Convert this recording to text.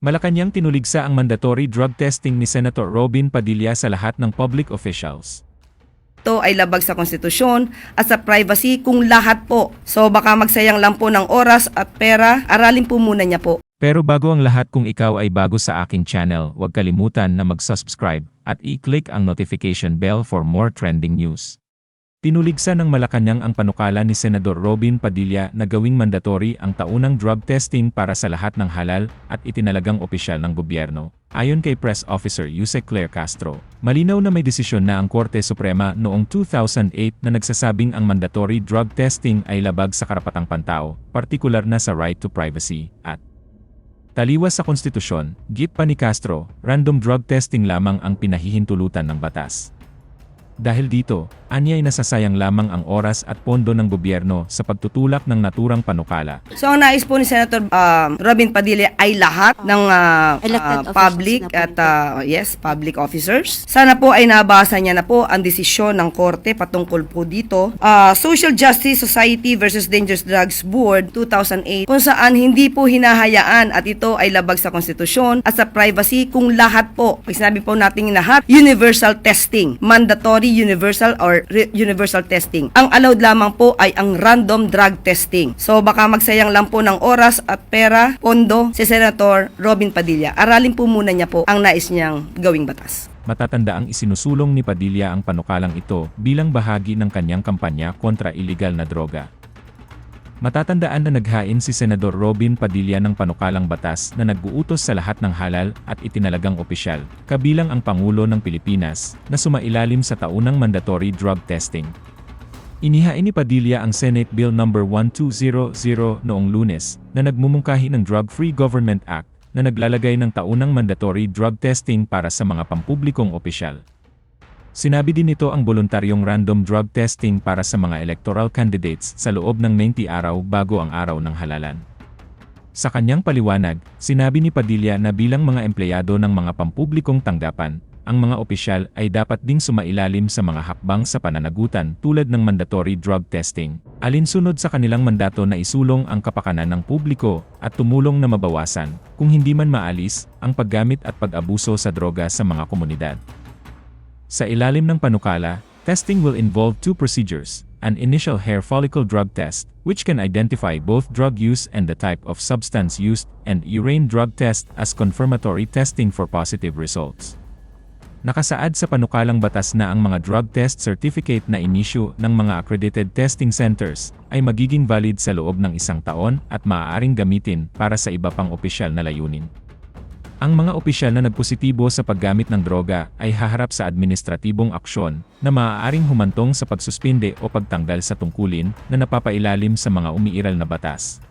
Malacanang tinuligsa ang mandatory drug testing ni Senator Robin Padilla sa lahat ng public officials. Ito ay labag sa konstitusyon at sa privacy kung lahat po. So baka magsayang lang po ng oras at pera, aralin po muna niya po. Pero bago ang lahat, kung ikaw ay bago sa aking channel, huwag kalimutan na mag-subscribe at i-click ang notification bell for more trending news. Tinuligsa ng Malacanang ang panukala ni Senador Robin Padilla na gawing mandatory ang taunang drug testing para sa lahat ng halal at itinalagang opisyal ng gobyerno. Ayon kay Press Officer Yusek Claire Castro, malinaw na may desisyon na ang Korte Suprema noong 2008 na nagsasabing ang mandatory drug testing ay labag sa karapatang pantao, partikular na sa right to privacy, at taliwas sa konstitusyon. Git pa ni Castro, random drug testing lamang ang pinahihintulutan ng batas. Dahil dito, anyay nasasayang lamang ang oras at pondo ng gobyerno sa pagtutulak ng naturang panukala. So ang nais po ni Senator Robin Padilla ay lahat ng Elected public officials at public officers. Sana po ay nabasa niya na po ang desisyon ng Korte patungkol po dito. Social Justice Society versus Dangerous Drugs Board 2008, kung saan hindi po hinahayaan at ito ay labag sa konstitusyon at sa privacy kung lahat po, pag sinabi po natin lahat, universal testing, mandatory universal or universal testing. Ang allowed lamang po ay ang random drug testing. So baka magsayang lang po ng oras at pera, pondo si Senator Robin Padilla. Aralin po muna niya po ang nais niyang gawing batas. Matatandaang isinusulong ni Padilla ang panukalang ito bilang bahagi ng kanyang kampanya kontra iligal na droga. Matatandaan na naghain si Senador Robin Padilla ng panukalang batas na nag-uutos sa lahat ng halal at itinalagang opisyal, kabilang ang Pangulo ng Pilipinas, na sumailalim sa taunang mandatory drug testing. Inihain ni Padilla ang Senate Bill No. 1200 noong Lunes, na nagmumungkahi ng Drug-Free Government Act, na naglalagay ng taunang mandatory drug testing para sa mga pampublikong opisyal. Sinabi din nito ang voluntaryong random drug testing para sa mga electoral candidates sa loob ng 90 araw bago ang araw ng halalan. Sa kanyang paliwanag, sinabi ni Padilla na bilang mga empleyado ng mga pampublikong tanggapan, ang mga opisyal ay dapat ding sumailalim sa mga hakbang sa pananagutan tulad ng mandatory drug testing, alinsunod sa kanilang mandato na isulong ang kapakanan ng publiko at tumulong na mabawasan, kung hindi man maalis, ang paggamit at pag-abuso sa droga sa mga komunidad. Sa ilalim ng panukala, testing will involve two procedures: an initial hair follicle drug test, which can identify both drug use and the type of substance used, and urine drug test as confirmatory testing for positive results. Nakasaad sa panukalang batas na ang mga drug test certificate na inisyu ng mga accredited testing centers ay magiging valid sa loob ng 1 taon at maaaring gamitin para sa iba pang opisyal na layunin. Ang mga opisyal na nagpositibo sa paggamit ng droga ay haharap sa administratibong aksyon na maaaring humantong sa pagsuspinde o pagtanggal sa tungkulin na napapailalim sa mga umiiral na batas.